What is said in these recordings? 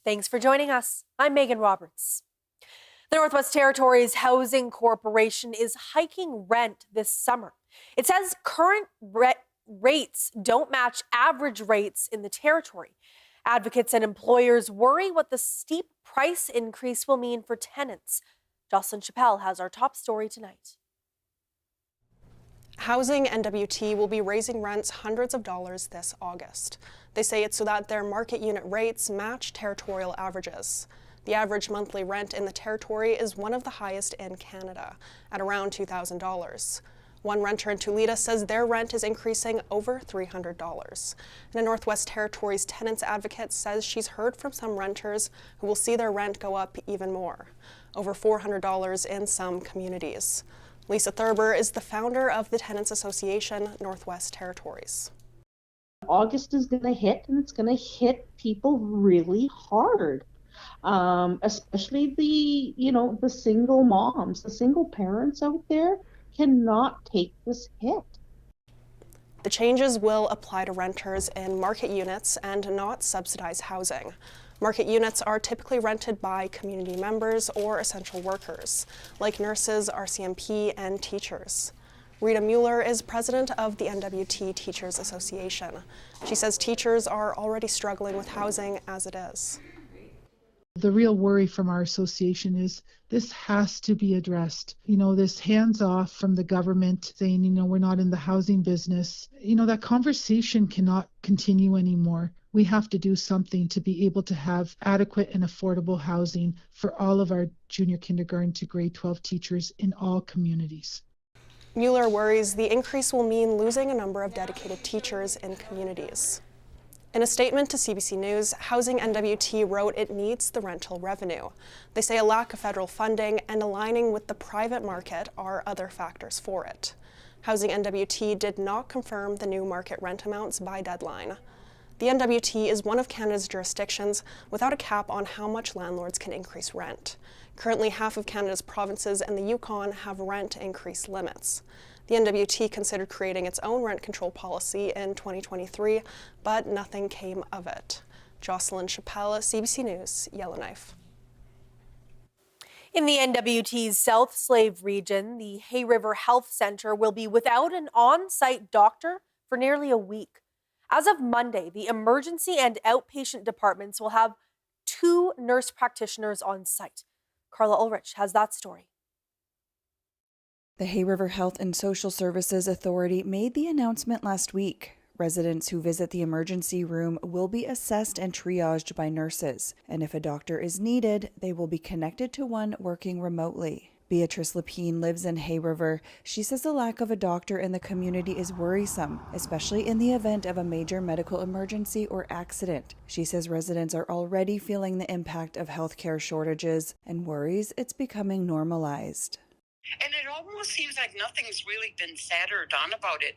Thanks for joining us. I'm Megan Roberts. The Northwest Territories Housing Corporation is hiking rent this summer. It says current rates don't match average rates in the territory. Advocates and employers worry what the steep price increase will mean for tenants. Jocelyn Chappelle has our top story tonight. Housing NWT will be raising rents hundreds of dollars this August. They say it's so that their market unit rates match territorial averages. The average monthly rent in the territory is one of the highest in Canada, at around $2,000. One renter in Tulita says their rent is increasing over $300. And a Northwest Territories tenants advocate says she's heard from some renters who will see their rent go up even more, over $400 in some communities. Lisa Thurber is the founder of the Tenants Association Northwest Territories. August is going to hit, and it's going to hit people really hard, especially the single moms, the single parents out there cannot take this hit. The changes will apply to renters in market units and not subsidized housing. Market units are typically rented by community members or essential workers, like nurses, RCMP, and teachers. Rita Mueller is president of the NWT Teachers Association. She says teachers are already struggling with housing as it is. The real worry from our association is this has to be addressed. This hands off from the government saying, we're not in the housing business. That conversation cannot continue anymore. We have to do something to be able to have adequate and affordable housing for all of our junior kindergarten to grade 12 teachers in all communities. Mueller worries the increase will mean losing a number of dedicated teachers in communities. In a statement to CBC News, Housing NWT wrote it needs the rental revenue. They say a lack of federal funding and aligning with the private market are other factors for it. Housing NWT did not confirm the new market rent amounts by deadline. The NWT is one of Canada's jurisdictions without a cap on how much landlords can increase rent. Currently, half of Canada's provinces and the Yukon have rent increase limits. The NWT considered creating its own rent control policy in 2023, but nothing came of it. Jocelyn Chappelle, CBC News, Yellowknife. In the NWT's South Slave region, the Hay River Health Centre will be without an on-site doctor for nearly a week. As of Monday, the emergency and outpatient departments will have 2 nurse practitioners on site. Carla Ulrich has that story. The Hay River Health and Social Services Authority made the announcement last week. Residents who visit the emergency room will be assessed and triaged by nurses, and if a doctor is needed, they will be connected to one working remotely. Beatrice Lapine lives in Hay River. She says the lack of a doctor in the community is worrisome, especially in the event of a major medical emergency or accident. She says residents are already feeling the impact of healthcare shortages and worries it's becoming normalized. And it almost seems like nothing's really been said or done about it,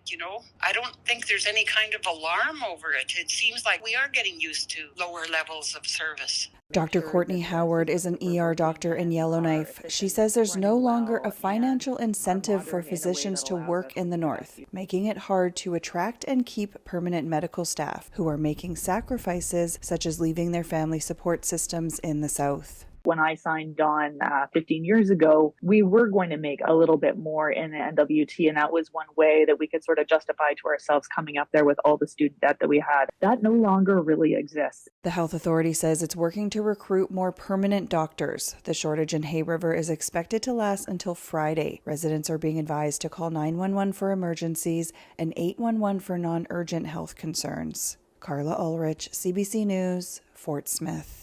I don't think there's any kind of alarm over it. It seems like we are getting used to lower levels of service. Dr. Courtney Howard is an ER doctor in Yellowknife. She says there's no longer a financial incentive for physicians to work in the north, making it hard to attract and keep permanent medical staff who are making sacrifices such as leaving their family support systems in the south. When I signed on 15 years ago, we were going to make a little bit more in the NWT, and that was one way that we could sort of justify to ourselves coming up there with all the student debt that we had. That no longer really exists. The health authority says it's working to recruit more permanent doctors. The shortage in Hay River is expected to last until Friday. Residents are being advised to call 911 for emergencies and 811 for non-urgent health concerns. Carla Ulrich, CBC News, Fort Smith.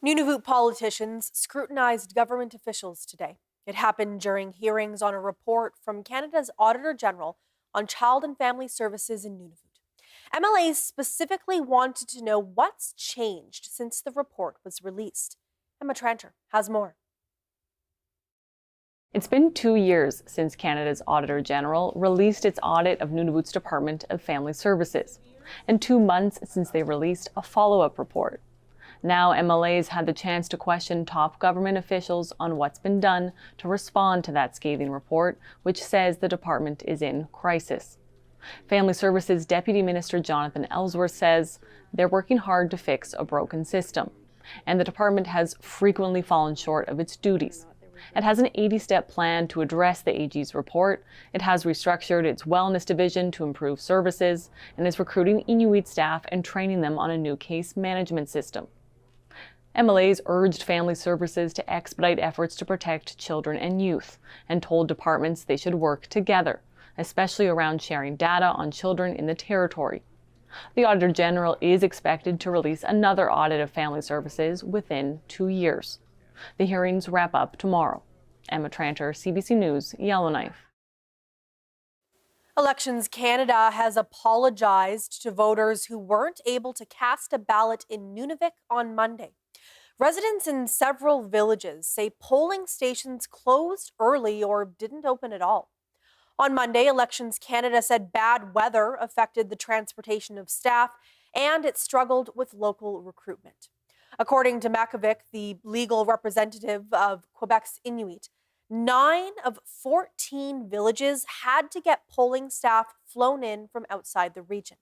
Nunavut politicians scrutinized government officials today. It happened during hearings on a report from Canada's Auditor General on child and family services in Nunavut. MLAs specifically wanted to know what's changed since the report was released. Emma Tranter has more. It's been 2 years since Canada's Auditor General released its audit of Nunavut's Department of Family Services, and 2 months since they released a follow-up report. Now, MLAs had the chance to question top government officials on what's been done to respond to that scathing report, which says the department is in crisis. Family Services Deputy Minister Jonathan Ellsworth says they're working hard to fix a broken system, and the department has frequently fallen short of its duties. It has an 80-step plan to address the AG's report. It has restructured its wellness division to improve services and is recruiting Inuit staff and training them on a new case management system. MLAs urged Family Services to expedite efforts to protect children and youth and told departments they should work together, especially around sharing data on children in the territory. The Auditor General is expected to release another audit of Family Services within 2 years. The hearings wrap up tomorrow. Emma Tranter, CBC News, Yellowknife. Elections Canada has apologized to voters who weren't able to cast a ballot in Nunavut on Monday. Residents in several villages say polling stations closed early or didn't open at all. On Monday, Elections Canada said bad weather affected the transportation of staff and it struggled with local recruitment. According to Makovic, the legal representative of Quebec's Inuit, 9 of 14 villages had to get polling staff flown in from outside the region.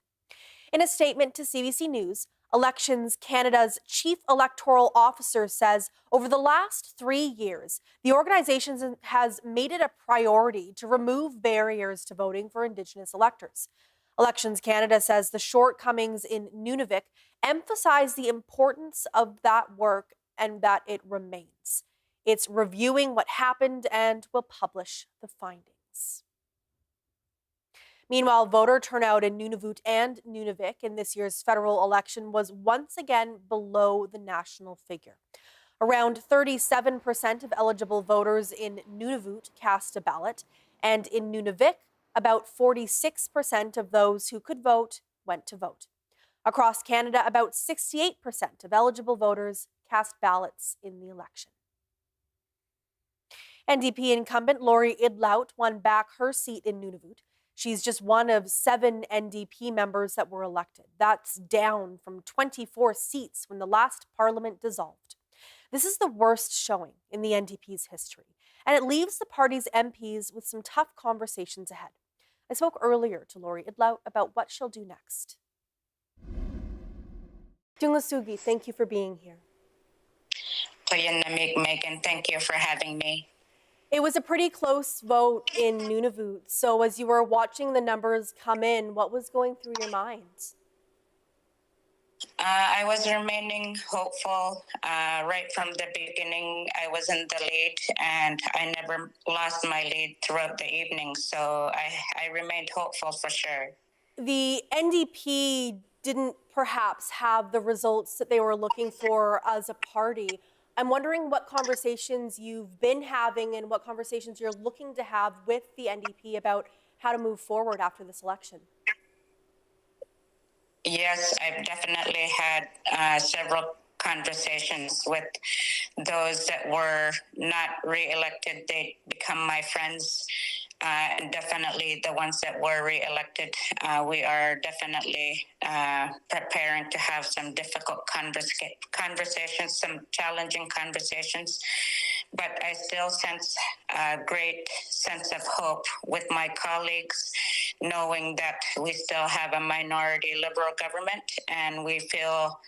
In a statement to CBC News, Elections Canada's chief electoral officer says over the last 3 years, the organization has made it a priority to remove barriers to voting for Indigenous electors. Elections Canada says the shortcomings in Nunavut emphasize the importance of that work and that it remains. It's reviewing what happened and will publish the findings. Meanwhile, voter turnout in Nunavut and Nunavik in this year's federal election was once again below the national figure. Around 37% of eligible voters in Nunavut cast a ballot, and in Nunavik, about 46% of those who could vote went to vote. Across Canada, about 68% of eligible voters cast ballots in the election. NDP incumbent Lori Idlout won back her seat in Nunavut. She's just one of 7 NDP members that were elected. That's down from 24 seats when the last parliament dissolved. This is the worst showing in the NDP's history, and it leaves the party's MPs with some tough conversations ahead. I spoke earlier to Lori Idlout about what she'll do next. Dungasugi, thank you for being here. Megan, thank you for having me. It was a pretty close vote in Nunavut. So as you were watching the numbers come in, what was going through your mind? I was remaining hopeful right from the beginning. I was in the lead, and I never lost my lead throughout the evening. So I remained hopeful for sure. The NDP didn't perhaps have the results that they were looking for as a party. I'm wondering what conversations you've been having and what conversations you're looking to have with the NDP about how to move forward after this election. Yes, I've definitely had several conversations with those that were not re-elected. They become my friends. And definitely the ones that were re-elected, we are definitely preparing to have some difficult conversations, some challenging conversations. But I still sense a great sense of hope with my colleagues, knowing that we still have a minority Liberal government, and we feel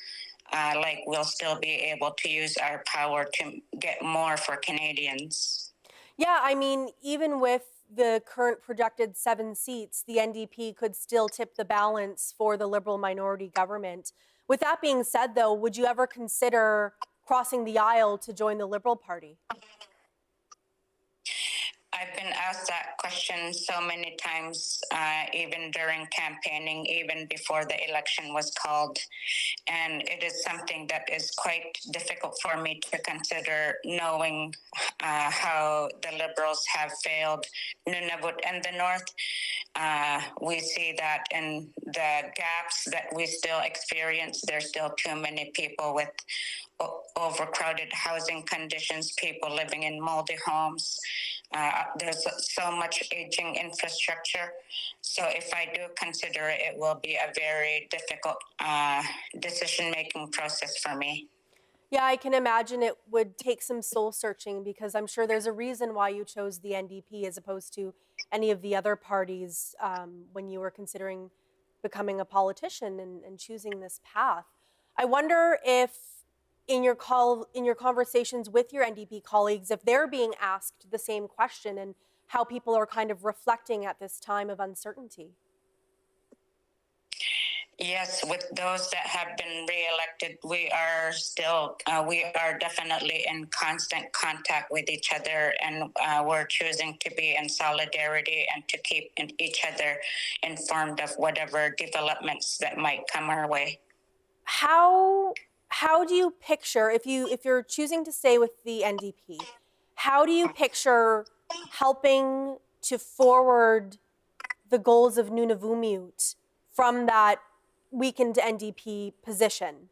like we'll still be able to use our power to get more for Canadians. Yeah, I mean, even with the current projected 7 seats, the NDP could still tip the balance for the Liberal minority government. With that being said, though, would you ever consider crossing the aisle to join the Liberal Party? I've been asked that question so many times, even during campaigning, even before the election was called. And it is something that is quite difficult for me to consider, knowing how the Liberals have failed Nunavut and the North. We see that in the gaps that we still experience, there's still too many people with overcrowded housing conditions, people living in moldy homes. There's so much aging infrastructure. So if I do consider it, it will be a very difficult decision-making process for me. Yeah, I can imagine it would take some soul searching because I'm sure there's a reason why you chose the NDP as opposed to any of the other parties when you were considering becoming a politician and choosing this path. I wonder if in your conversations with your NDP colleagues, if they're being asked the same question and how people are kind of reflecting at this time of uncertainty. Yes, with those that have been reelected, we are definitely in constant contact with each other, and we're choosing to be in solidarity and to keep each other informed of whatever developments that might come our way. How do you picture, if you're choosing to stay with the NDP, how do you picture helping to forward the goals of Nunavut from that weakened NDP position?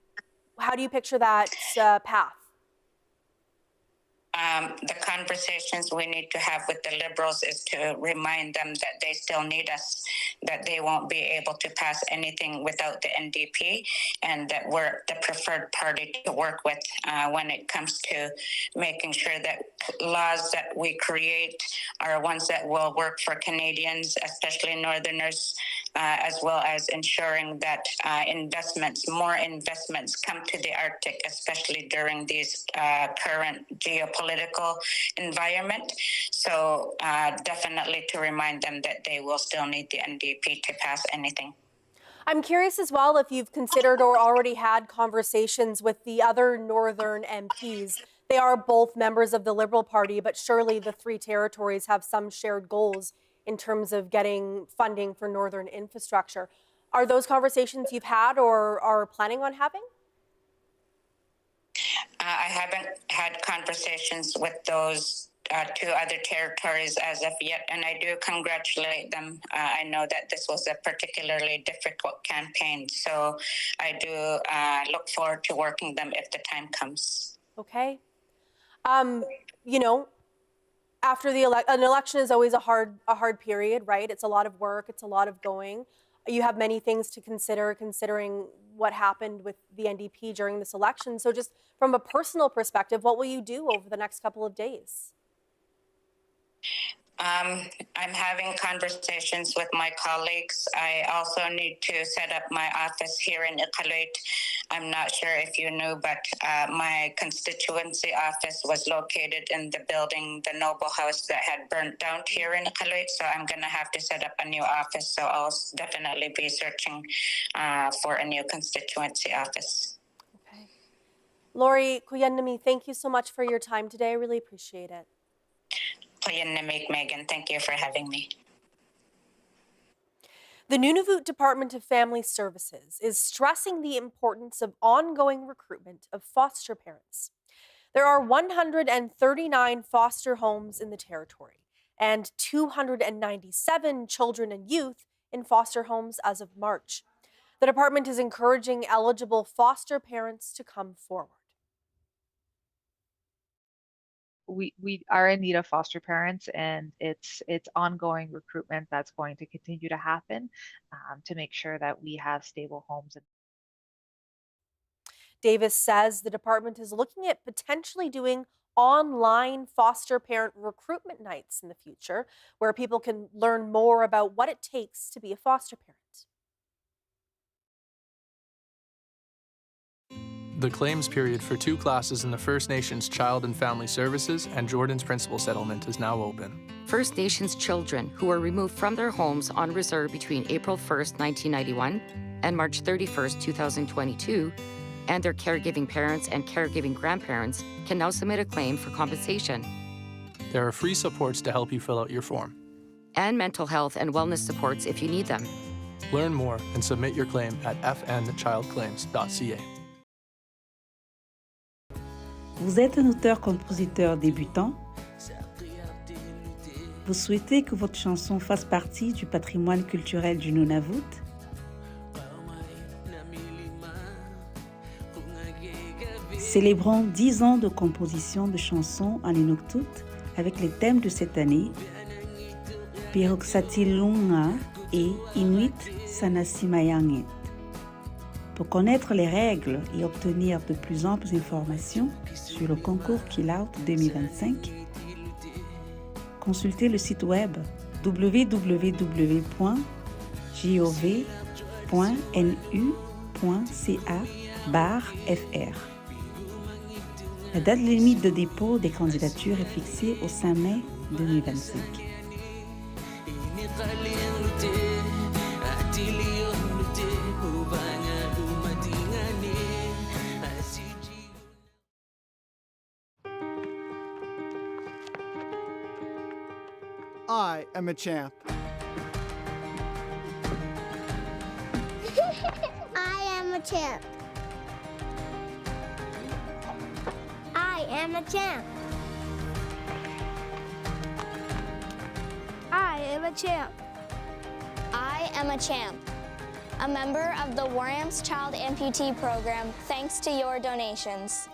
How do you picture that path? The conversations we need to have with the Liberals is to remind them that they still need us, that they won't be able to pass anything without the NDP, and that we're the preferred party to work with when it comes to making sure that laws that we create are ones that will work for Canadians, especially Northerners, as well as ensuring that more investments come to the Arctic, especially during these current geopolitical environment. So definitely to remind them that they will still need the NDP to pass anything. I'm curious as well if you've considered or already had conversations with the other Northern MPs. They are both members of the Liberal Party, but surely the three territories have some shared goals in terms of getting funding for Northern infrastructure. Are those conversations you've had or are planning on having? I haven't had conversations with those two other territories as of yet, and I do congratulate them. I know that this was a particularly difficult campaign, so I do look forward to working them if the time comes. Okay. You know, after an election is always a hard period, right? It's a lot of work, it's a lot of going. You have many things to consider, considering what happened with the NDP during this election. So just from a personal perspective, what will you do over the next couple of days? I'm having conversations with my colleagues. I also need to set up my office here in Iqaluit. I'm not sure if you knew, but my constituency office was located in the building, the Noble House that had burnt down here in Iqaluit. So I'm going to have to set up a new office. So I'll definitely be searching for a new constituency office. Okay. Lori Kuyanami, thank you so much for your time today. I really appreciate it. Megan, thank you for having me. The Nunavut Department of Family Services is stressing the importance of ongoing recruitment of foster parents. There are 139 foster homes in the territory and 297 children and youth in foster homes as of March. The department is encouraging eligible foster parents to come forward. We are in need of foster parents, and it's ongoing recruitment that's going to continue to happen to make sure that we have stable homes. Davis says the department is looking at potentially doing online foster parent recruitment nights in the future, where people can learn more about what it takes to be a foster parent. The claims period for 2 classes in the First Nations Child and Family Services and Jordan's Principal Settlement is now open. First Nations children who were removed from their homes on reserve between April 1st, 1991 and March 31st, 2022, and their caregiving parents and caregiving grandparents can now submit a claim for compensation. There are free supports to help you fill out your form. And mental health and wellness supports if you need them. Learn more and submit your claim at fnchildclaims.ca. Vous êtes un auteur-compositeur débutant? Vous souhaitez que votre chanson fasse partie du patrimoine culturel du Nunavut? Célébrons 10 ans de composition de chansons en Inuktitut avec les thèmes de cette année, Piruksatilunga et Inuit Sanasimayangit. Pour connaître les règles et obtenir de plus amples informations sur le concours Idlout 2025, consultez le site web www.gov.nu.ca/fr. La date limite de dépôt des candidatures est fixée au 5 mai 2025. I am a champ. I am a champ. I am a champ. I am a champ. I am a champ. A member of the Warham's Child Amputee Program, thanks to your donations.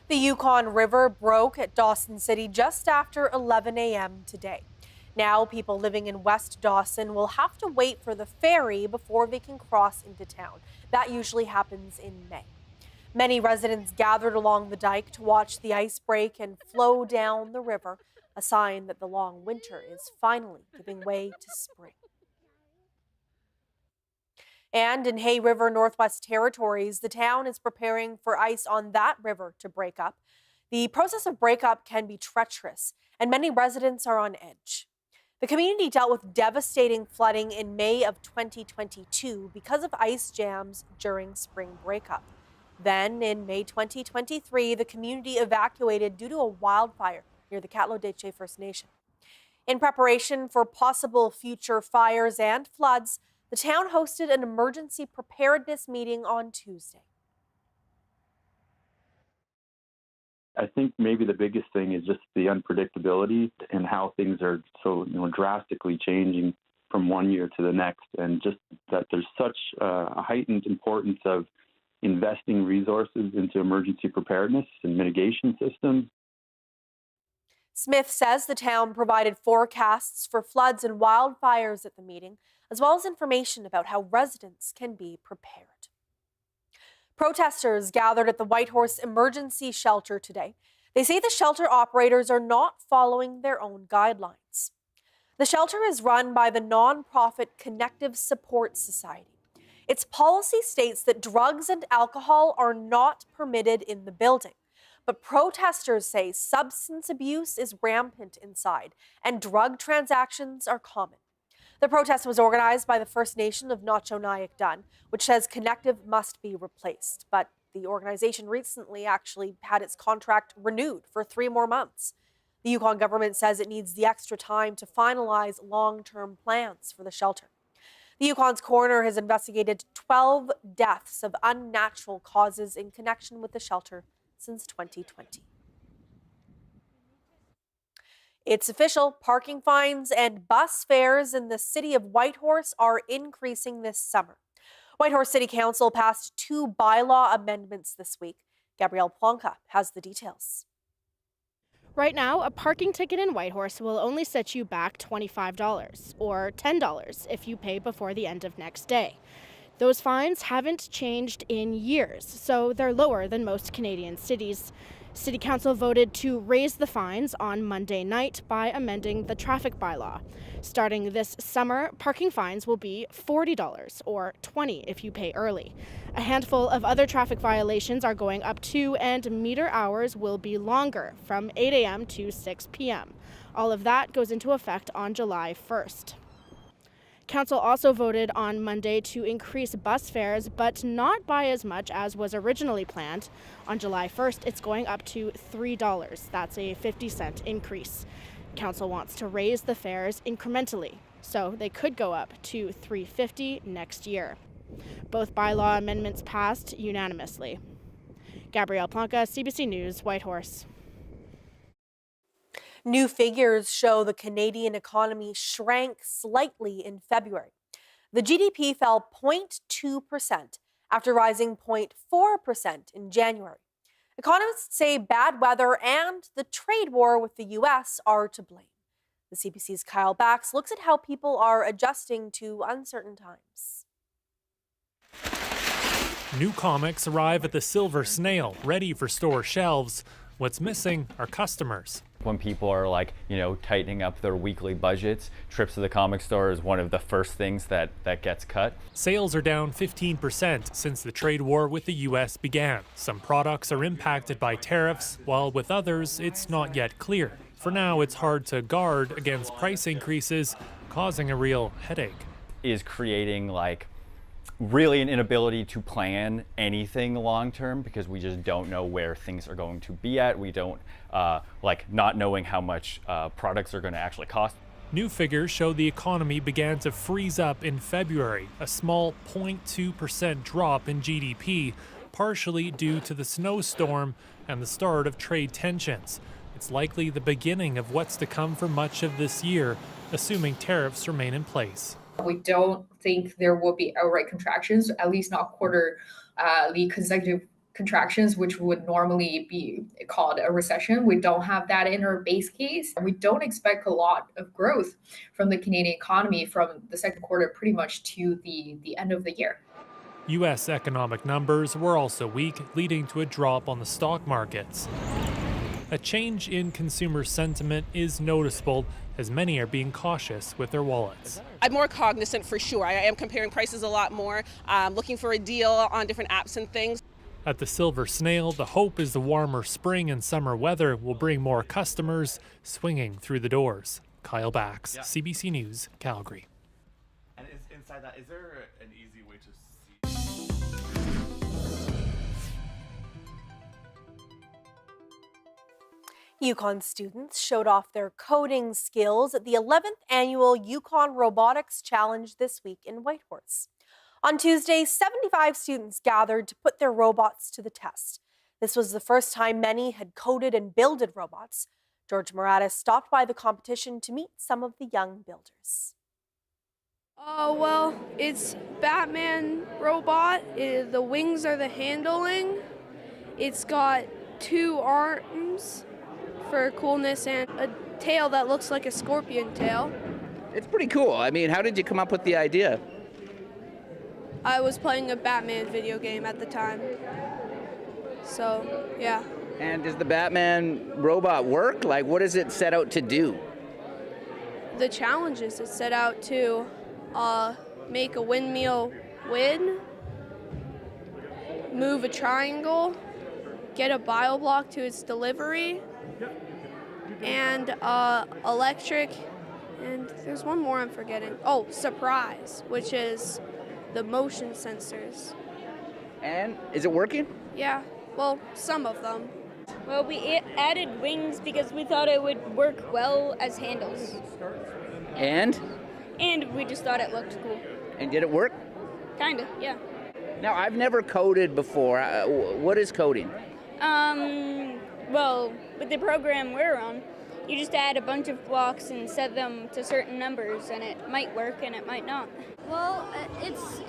The Yukon River broke at Dawson City just after 11 a.m. today. Now, people living in West Dawson will have to wait for the ferry before they can cross into town. That usually happens in May. Many residents gathered along the dike to watch the ice break and flow down the river, a sign that the long winter is finally giving way to spring. And in Hay River, Northwest Territories, the town is preparing for ice on that river to break up. The process of breakup can be treacherous, and many residents are on edge. The community dealt with devastating flooding in May of 2022 because of ice jams during spring breakup. Then, in May 2023, the community evacuated due to a wildfire near the Catlo-Deche First Nation. In preparation for possible future fires and floods, the town hosted an emergency preparedness meeting on Tuesday. I think maybe the biggest thing is just the unpredictability and how things are so drastically changing from one year to the next, and just that there's such a heightened importance of investing resources into emergency preparedness and mitigation systems. Smith says the town provided forecasts for floods and wildfires at the meeting, as well as information about how residents can be prepared. Protesters gathered at the Whitehorse Emergency Shelter today. They say the shelter operators are not following their own guidelines. The shelter is run by the nonprofit Connective Support Society. Its policy states that drugs and alcohol are not permitted in the building. But protesters say substance abuse is rampant inside and drug transactions are common. The protest was organized by the First Nation of Nacho Dun, which says Connective must be replaced. But the organization recently actually had its contract renewed for 3 more months. The Yukon government says it needs the extra time to finalize long-term plans for the shelter. The Yukon's coroner has investigated 12 deaths of unnatural causes in connection with the shelter since 2020. It's official, parking fines and bus fares in the city of Whitehorse are increasing this summer. Whitehorse City Council passed 2 bylaw amendments this week. Gabrielle Plonka has the details. Right now, a parking ticket in Whitehorse will only set you back $25 or $10 if you pay before the end of next day. Those fines haven't changed in years, so they're lower than most Canadian cities. City Council voted to raise the fines on Monday night by amending the traffic bylaw. Starting this summer, parking fines will be $40 or $20 if you pay early. A handful of other traffic violations are going up too, and meter hours will be longer, from 8 a.m. to 6 p.m. All of that goes into effect on July 1st. Council also voted on Monday to increase bus fares, but not by as much as was originally planned. On July 1st, it's going up to $3. That's a 50-cent increase. Council wants to raise the fares incrementally, so they could go up to $3.50 next year. Both bylaw amendments passed unanimously. Gabrielle Plonka, CBC News, Whitehorse. New figures show the Canadian economy shrank slightly in February. The GDP fell 0.2% after rising 0.4% in January. Economists say bad weather and the trade war with the U.S. are to blame. The CBC's Kyle Bax looks at how people are adjusting to uncertain times. New comics arrive at the Silver Snail, ready for store shelves. What's missing are customers. When people are tightening up their weekly budgets, trips to the comic store is one of the first things that gets cut. Sales are down 15% since the trade war with the U.S. began. Some products are impacted by tariffs, while with others, it's not yet clear. For now, it's hard to guard against price increases, causing a real headache. Is creating really an inability to plan anything long term because we just don't know where things are going to be at. We don't not knowing how much products are going to actually cost. New figures show the economy began to freeze up in February, a small 0.2% drop in GDP, partially due to the snowstorm and the start of trade tensions. It's likely the beginning of what's to come for much of this year, assuming tariffs remain in place. We don't think there will be outright contractions, at least not quarterly consecutive contractions, which would normally be called a recession. We don't have that in our base case. We don't expect a lot of growth from the Canadian economy from the second quarter pretty much to the end of the year. U.S. economic numbers were also weak, leading to a drop on the stock markets. A change in consumer sentiment is noticeable as many are being cautious with their wallets. I'm more cognizant for sure. I am comparing prices a lot more, looking for a deal on different apps and things. At the Silver Snail, the hope is the warmer spring and summer weather will bring more customers swinging through the doors. Kyle Bax, CBC News, Calgary. And inside that, is there an easy way to see? Yukon students showed off their coding skills at the 11th annual Yukon Robotics Challenge this week in Whitehorse. On Tuesday, 75 students gathered to put their robots to the test. This was the first time many had coded and builded robots. George Moratis stopped by the competition to meet some of the young builders. Well, it's Batman robot. The wings are the handling. It's got 2 arms for coolness and a tail that looks like a scorpion tail. It's pretty cool. I mean, how did you come up with the idea? I was playing a Batman video game at the time. So, yeah. And does the Batman robot work? What does it set out to do? The challenges it set out to make a windmill win, move a triangle, get a bio block to its delivery, and electric, and there's one more I'm forgetting. Oh, surprise, which is the motion sensors. And is it working? Yeah, well, some of them. Well, we added wings because we thought it would work well as handles. And we just thought it looked cool. And did it work? Kinda, yeah. Now, I've never coded before. What is coding? Well, with the program we're on, you just add a bunch of blocks and set them to certain numbers, and it might work and it might not. Well,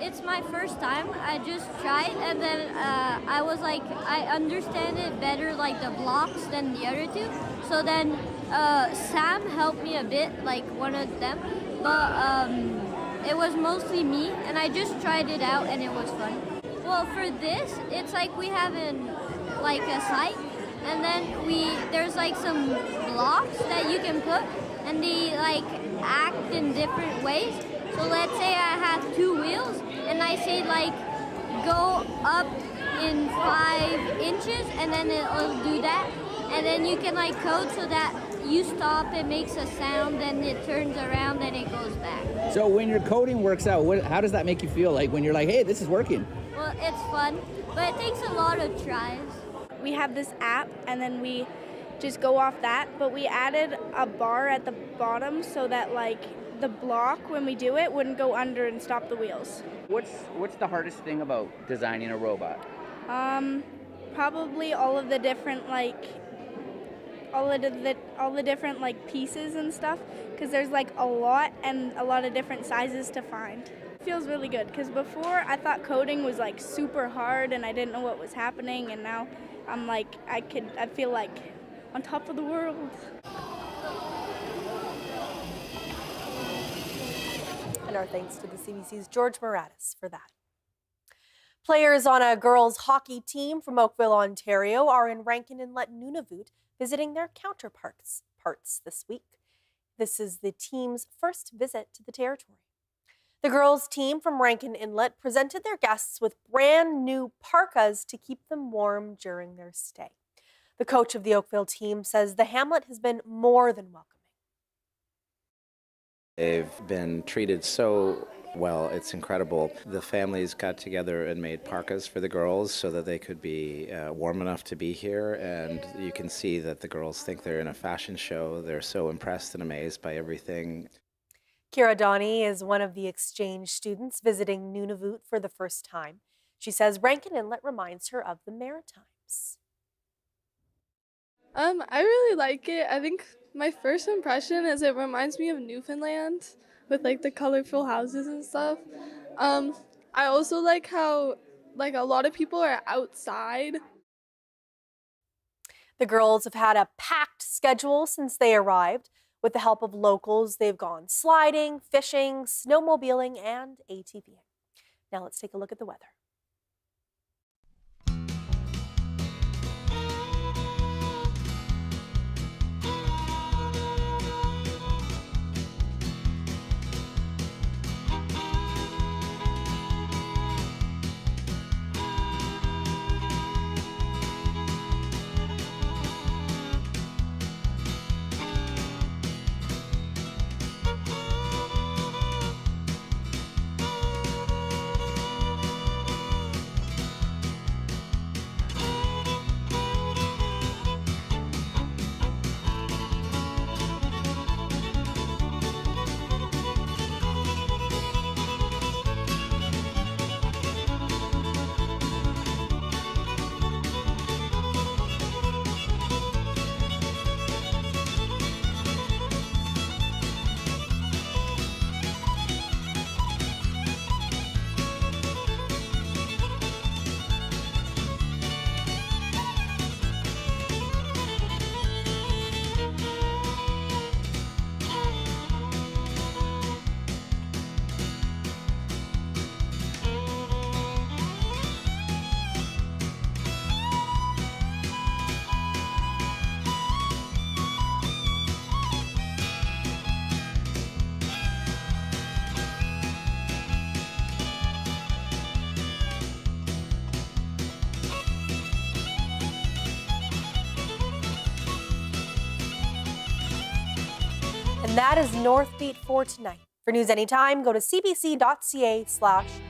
it's my first time. I just tried, and then I was like, I understand it better, the blocks than the other two. So then Sam helped me a bit, one of them, but it was mostly me, and I just tried it out, and it was fun. Well, for this, it's we have a site, and then there's some blocks that you can put, and they act in different ways. So let's say I have 2 wheels, and I say go up in 5 inches, and then it'll do that. And then you can code so that you stop, it makes a sound, then it turns around, then it goes back. So when your coding works out, how does that make you feel? When you're hey, this is working? Well, it's fun, but it takes a lot of tries. We have this app, and then we just go off that, but we added a bar at the bottom so that the block, when we do it, wouldn't go under and stop the wheels. What's the hardest thing about designing a robot? Probably all of the different all the different pieces and stuff, because there's a lot and a lot of different sizes to find. feels really good because before I thought coding was like super hard and I didn't know what was happening, and now I'm like I feel like on top of the world. And our thanks to the CBC's George Moratis for that. Players on a girls' hockey team from Oakville, Ontario are in Rankin Inlet, Nunavut, visiting their counterparts this week. This is the team's first visit to the territory. The girls' team from Rankin Inlet presented their guests with brand new parkas to keep them warm during their stay. The coach of the Oakville team says the hamlet has been more than welcoming. They've been treated so well, it's incredible. The families got together and made parkas for the girls so that they could be warm enough to be here, and you can see that the girls think they're in a fashion show. They're so impressed and amazed by everything. Kira Donnie is one of the exchange students visiting Nunavut for the first time. She says Rankin Inlet reminds her of the Maritimes. I really like it. I think my first impression is it reminds me of Newfoundland with like the colorful houses and stuff. I also like how like a lot of people are outside. The girls have had a packed schedule since they arrived. With the help of locals, they've gone sliding, fishing, snowmobiling, and ATVing. Now let's take a look at the weather. And that is Northbeat for tonight. For news anytime, go to cbc.ca/north.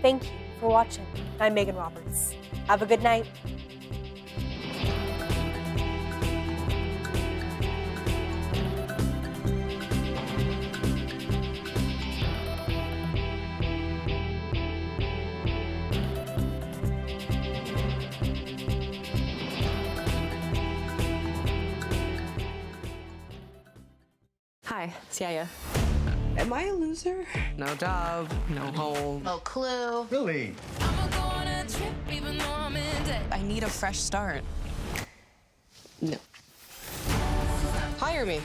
Thank you for watching. I'm Megan Roberts. Have a good night. Hi, it's Yaya. Am I a loser? No job, no home. No clue. Really? I need a fresh start. No. Hire me.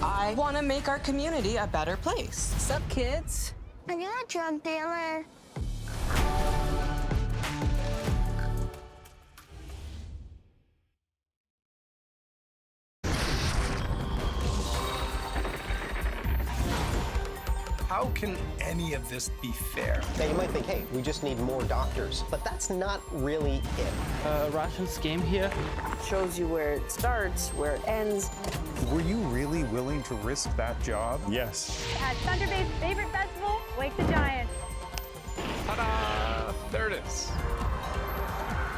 I want to make our community a better place. Sup, kids? Are you a drug dealer? How can any of this be fair? Now, you might think, hey, we just need more doctors, but that's not really it. Russian scheme here. Shows you where it starts, where it ends. Were you really willing to risk that job? Yes. At Thunder Bay's favorite festival, Wake the Giant. Ta-da! There it is.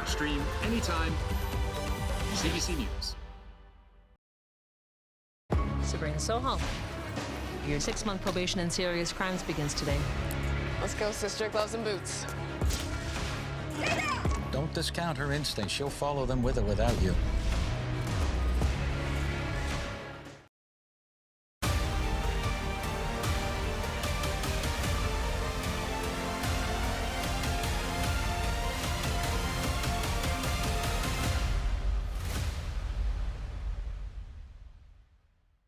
Stream anytime. CBC News. Sabrina Sohal. Your 6-month probation in serious crimes begins today. Let's go, sister. Gloves and boots. Don't discount her instincts. She'll follow them with or without you.